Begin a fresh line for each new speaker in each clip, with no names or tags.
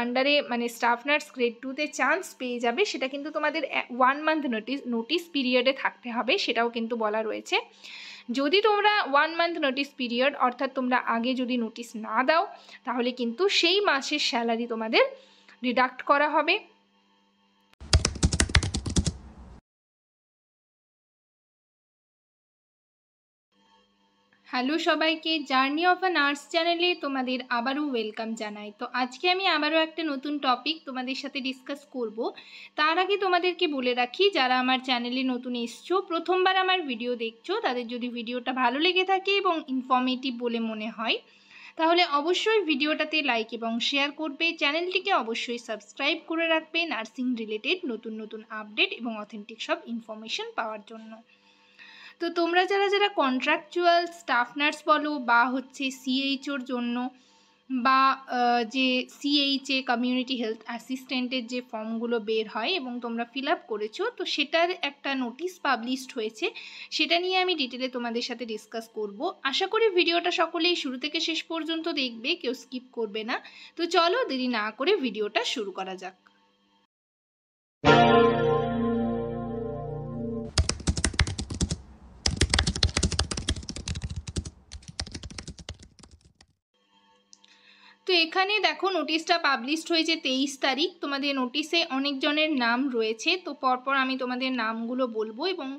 আন্ডারে মানে staff nurse grade 2-তে chance পেয়ে যাবে, সেটা কিন্তু তোমাদের 1 মান্থ নোটিস পিরিয়ডে থাকতে হবে, সেটাও কিন্তু বলা রয়েছে। যদি তোমরা 1 মান্থ নোটিস পিরিয়ড অর্থাৎ তোমরা আগে যদি নোটিস না দাও তাহলে কিন্তু সেই মাসের স্যালারি তোমাদের ডিডাক্ট করা হবে। হ্যালো সবাইকে, জার্নি অফ আ নার্স চ্যানেলে তোমাদের আবারও ওয়েলকাম জানাই। তো আজকে আমি আবারও একটা নতুন টপিক তোমাদের সাথে ডিসকাস করব। তার আগে তোমাদেরকে বলে রাখি, যারা আমার চ্যানেলে নতুন এসছো, প্রথমবার আমার ভিডিও দেখছো, তাদের যদি ভিডিওটা ভালো লেগে থাকে এবং ইনফর্মেটিভ বলে মনে হয় তাহলে অবশ্যই ভিডিওটাতে লাইক এবং শেয়ার করবে, চ্যানেলটিকে অবশ্যই সাবস্ক্রাইব করে রাখবে নার্সিং রিলেটেড নতুন নতুন আপডেট এবং অথেন্টিক সব ইনফরমেশন পাওয়ার জন্য। তো তোমরা যারা যারা কন্ট্রাকচুয়াল স্টাফ নার্স বলো বা হচ্ছে সিএইচওর জন্য বা যে সিএইচএ কমিউনিটি হেলথ অ্যাসিস্ট্যান্টের যে ফর্মগুলো বের হয় এবং তোমরা ফিল আপ করেছো, তো সেটার একটা নোটিশ পাবলিশড হয়েছে, সেটা নিয়ে আমি ডিটেলে তোমাদের সাথে ডিসকাস করব। আশা করি ভিডিওটা সকলেই শুরু থেকে শেষ পর্যন্ত দেখবে, কেউ স্কিপ করবে না। তো চলো দেরি না করে ভিডিওটা শুরু করা যাক। তো এখানে দেখো নোটিশটা পাবলিশড হয়েছে 23 তারিখ। তোমাদের নোটিশে অনেকজনের নাম রয়েছে, তো পরপর আমি তোমাদের নামগুলো বলবো এবং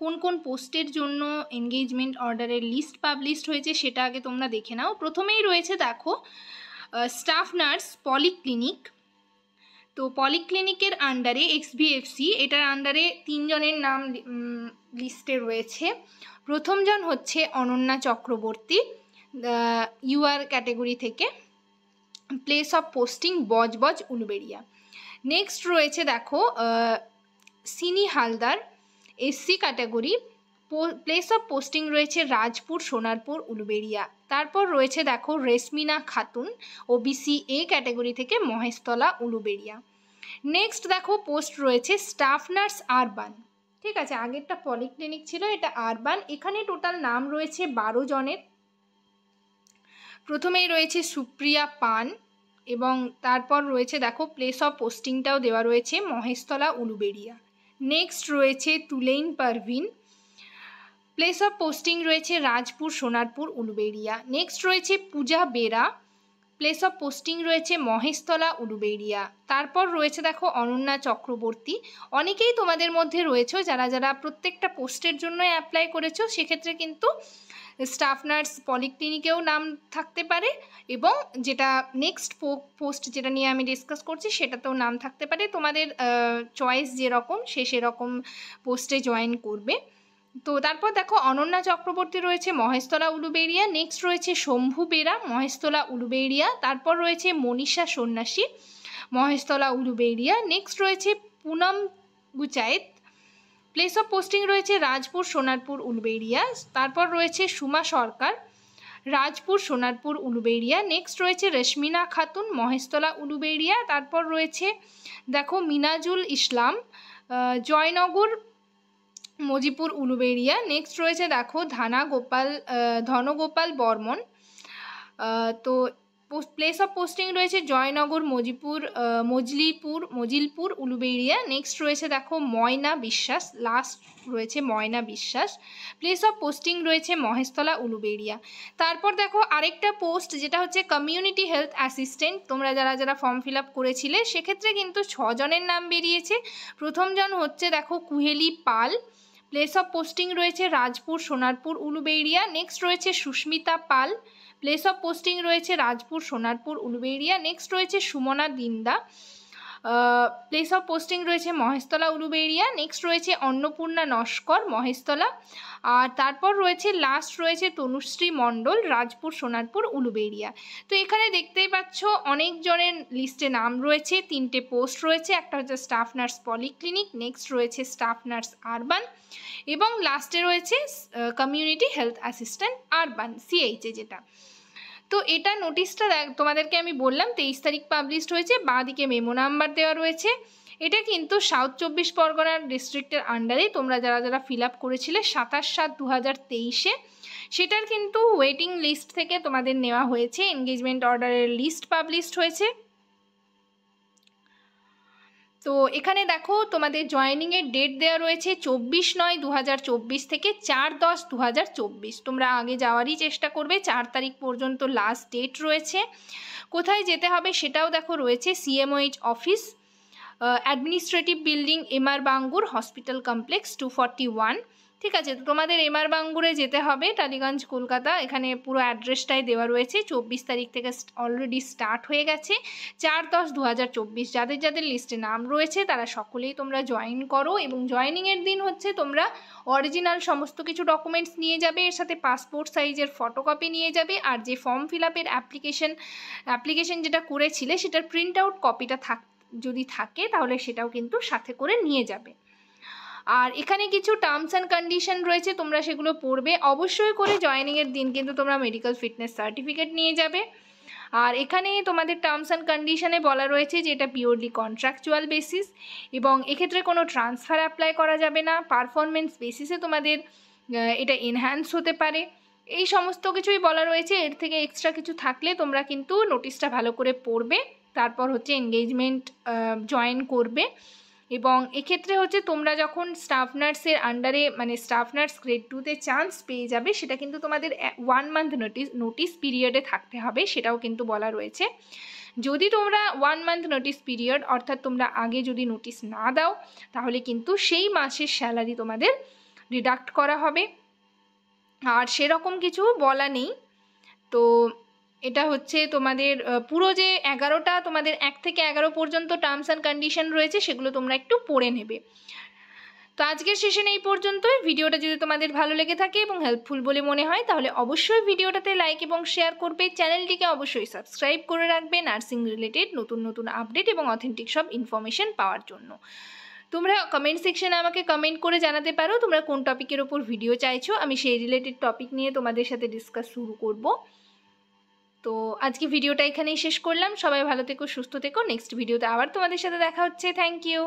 কোন কোন পোস্টের জন্য এনগেজমেন্ট অর্ডারের লিস্ট পাবলিশড হয়েছে সেটা আগে তোমরা দেখে নাও। প্রথমেই রয়েছে দেখো স্টাফ নার্স পলিক্লিনিক। তো পলিক্লিনিকের আন্ডারে এক্সভিএফসি, এটার আন্ডারে 3 জনের নাম লিস্টে রয়েছে। প্রথমজন হচ্ছে অনন্যা চক্রবর্তী, ইউআর ক্যাটেগরি থেকে, place of posting Budge Budge Uluberia. Next রয়েছে দেখো Sini Haldar, SC category, place of posting রয়েছে রাজপুর সোনারপুর উলুবেড়িয়া। তারপর রয়েছে দেখো Reshmina Khatun, OBC A category থেকে, মহেশতলা উলুবেড়িয়া। নেক্সট দেখো পোস্ট রয়েছে স্টাফ নার্স আরবান। ঠিক আছে, আগেরটা পলিক্লিনিক ছিল, এটা আরবান। এখানে টোটাল নাম রয়েছে 12 জনের। প্রথমেই রয়েছে সুপ্রিয়া পান এবং তারপর রয়েছে দেখো প্লেস অফ পোস্টিংটাও দেওয়া রয়েছে মহেশতলা উলুবেড়িয়া। নেক্সট রয়েছে তুলেইন পারভিন, প্লেস অফ পোস্টিং রয়েছে রাজপুর সোনারপুর উলুবেড়িয়া। নেক্সট রয়েছে পূজা বেরা, প্লেস অফ পোস্টিং রয়েছে মহেশতলা উলুবেড়িয়া। তারপর রয়েছে দেখো অনন্যা চক্রবর্তী। অনেকেই তোমাদের মধ্যে রয়েছে যারা যারা প্রত্যেকটা পোস্টের জন্য অ্যাপ্লাই করেছো, সেক্ষেত্রে কিন্তু স্টাফ নার্স পলিক্লিনিকেও নাম থাকতে পারে এবং যেটা নেক্সট পোস্ট যেটা নিয়ে আমি ডিসকাস করছি সেটাতেও নাম থাকতে পারে। তোমাদের চয়েস যেরকম সে সেরকম পোস্টে জয়েন করবে। তো তারপর দেখো অনন্যা চক্রবর্তী রয়েছে মহেশতলা উলুবেড়িয়া। নেক্সট রয়েছে শম্ভু বেরা, মহেশতলা উলুবেড়িয়া। তারপর রয়েছে মনীষা সন্ন্যাসী, মহেশতলা উলুবেড়িয়া। নেক্সট রয়েছে পুনম গুচায়েত, প্লেস অফ পোস্টিং রয়েছে রাজপুর সোনারপুর উলুবেড়িয়া। তারপর রয়েছে সুমা সরকার, রাজপুর সোনারপুর উলুবেড়িয়া। নেক্সট রয়েছে রেশমিনা খাতুন, মহেশতলা উলুবেড়িয়া। তারপর রয়েছে দেখো মিনাজুল ইসলাম, জয়নগর মজিপুর উলুবেড়িয়া। নেক্সট রয়েছে দেখো ধনগোপাল বর্মন, তো প্লেস অফ পোস্টিং রয়েছে জয়নগর মজিলপুর উলুবেড়িয়া। নেক্সট রয়েছে দেখো ময়না বিশ্বাস, লাস্ট রয়েছে ময়না বিশ্বাস, প্লেস অফ পোস্টিং রয়েছে মহেশতলা উলুবেড়িয়া। তারপর দেখো আরেকটা পোস্ট যেটা হচ্ছে কমিউনিটি হেলথ অ্যাসিস্ট্যান্ট। তোমরা যারা যারা ফর্ম ফিল আপ করেছিলে সেক্ষেত্রে কিন্তু 6 জনের নাম বেরিয়েছে। প্রথমজন হচ্ছে দেখো কুহেলি পাল, প্লেস অফ পোস্টিং রয়েছে রাজপুর সোনারপুর উলুবেড়িয়া। নেক্সট রয়েছে সুস্মিতা পাল, প্লেস অফ পোস্টিং রয়েছে রাজপুর সোনারপুর উলুবেড়িয়া। নেক্সট রয়েছে Sumana Dinda, place of posting রয়েছে মহেশতলা উলুবেড়িয়া। নেক্সট রয়েছে অন্নপূর্ণা নস্কর, মহেশতলা। আর তারপর রয়েছে লাস্ট রয়েছে তনুশ্রী মণ্ডল, রাজপুর সোনারপুর উলুবেড়িয়া। তো এখানে দেখতেই পাচ্ছ অনেক জনের লিস্টে নাম রয়েছে, 3টে পোস্ট রয়েছে। একটা হচ্ছে স্টাফ নার্স পলিক্লিনিক, নেক্সট রয়েছে স্টাফ নার্স আরবান এবং লাস্টে রয়েছে community health assistant urban CHA যেটা। তো এটা নোটিশটা তোমাদেরকে আমি বললাম 23 তারিখ পাবলিশড হয়েছে, বাঁদিকে মেমো নাম্বার দেওয়া রয়েছে। এটা কিন্তু সাউথ 24 পরগনার ডিস্ট্রিক্টের আন্ডারে তোমরা যারা যারা ফিল আপ করেছিলে 27/7/2023-এ, সেটার কিন্তু ওয়েটিং লিস্ট থেকে তোমাদের নেওয়া হয়েছে। এনগেজমেন্ট অর্ডারের লিস্ট পাবলিশড হয়েছে তো এখানে দেখো তোমাদের জয়েনিংয়ের ডেট দেওয়া রয়েছে 24/9/2024 থেকে 4/10/2024। তোমরা আগে যাওয়ারই চেষ্টা করবে, 4 তারিখ পর্যন্ত লাস্ট ডেট রয়েছে। কোথায় যেতে হবে সেটাও দেখো রয়েছে, CMOH office, administrative building, MR Bangur hospital complex 241। ঠিক আছে, তো তোমাদের MR বাঙ্গুরে যেতে হবে, টালিগঞ্জ, কলকাতা। এখানে পুরো অ্যাড্রেসটাই দেওয়া রয়েছে। 24 তারিখ থেকে অলরেডি স্টার্ট হয়ে গেছে। 4/10/2024 যাদের যাদের লিস্টে নাম রয়েছে তারা সকলেই তোমরা জয়েন করো। এবং জয়েনিংয়ের দিন হচ্ছে তোমরা অরিজিনাল সমস্ত কিছু ডকুমেন্টস নিয়ে যাবে, এর সাথে পাসপোর্ট সাইজের ফটোকপি নিয়ে যাবে, আর যে ফর্ম ফিল আপের অ্যাপ্লিকেশন যেটা করেছিলে সেটার প্রিন্ট আউট কপিটা যদি থাকে তাহলে সেটাও কিন্তু সাথে করে নিয়ে যাবে। আর এখানে কিছু টার্মস অ্যান্ড কন্ডিশন রয়েছে, তোমরা সেগুলো পড়বে। অবশ্যই করে জয়েনিংয়ের দিন কিন্তু তোমরা মেডিকেল ফিটনেস সার্টিফিকেট নিয়ে যাবে। আর এখানে তোমাদের টার্মস অ্যান্ড কন্ডিশনে বলা রয়েছে যে এটা পিওরলি কন্ট্রাকচুয়াল বেসিস, এবং এক্ষেত্রে কোনো ট্রান্সফার অ্যাপ্লাই করা যাবে না। পারফরমেন্স বেসিসে তোমাদের এটা এনহ্যান্স হতে পারে, এই সমস্ত কিছুই বলা রয়েছে। এর থেকে এক্সট্রা কিছু থাকলে তোমরা কিন্তু নোটিশটা ভালো করে পড়বে, তারপর হচ্ছে এনগেজমেন্ট জয়েন করবে। এবং এক্ষেত্রে হচ্ছে তোমরা যখন স্টাফ নার্সের আন্ডারে, মানে স্টাফ নার্স গ্রেড 2-তে চান্স পেয়ে যাবে, সেটা কিন্তু তোমাদের 1 মান্থ নোটিস পিরিয়ডে থাকতে হবে, সেটাও কিন্তু বলা রয়েছে। যদি তোমরা 1 মান্থ নোটিস পিরিয়ড, অর্থাৎ তোমরা আগে যদি নোটিস না দাও, তাহলে কিন্তু সেই মাসের স্যালারি তোমাদের ডিডাক্ট করা হবে। আর সেরকম কিছু বলা নেই। তো এটা হচ্ছে তোমাদের পুরো যে 11টা, তোমাদের 1 থেকে 11 পর্যন্ত টার্মস অ্যান্ড কন্ডিশন রয়েছে, সেগুলো তোমরা একটু পড়ে নেবে। তো আজকের সেশন এই পর্যন্তই। ভিডিওটা যদি তোমাদের ভালো লেগে থাকে এবং হেল্পফুল বলে মনে হয় তাহলে অবশ্যই ভিডিওটাতে লাইক এবং শেয়ার করবে। চ্যানেলটিকে অবশ্যই সাবস্ক্রাইব করে রাখবে নার্সিং রিলেটেড নতুন নতুন আপডেট এবং অথেন্টিক সব ইনফরমেশন পাওয়ার জন্য। তোমরা কমেন্ট সেকশনে আমাকে কমেন্ট করে জানাতে পারো তোমরা কোন টপিকের ওপর ভিডিও চাইছো, আমি সেই রিলেটেড টপিক নিয়ে তোমাদের সাথে ডিসকাস শুরু করব। তো আজকে ভিডিওটা এখানেই শেষ করলাম। সবাই ভালো থেকো, সুস্থ থেকো। নেক্সট ভিডিওতে আবার তোমাদের সাথে দেখা হচ্ছে। Thank you.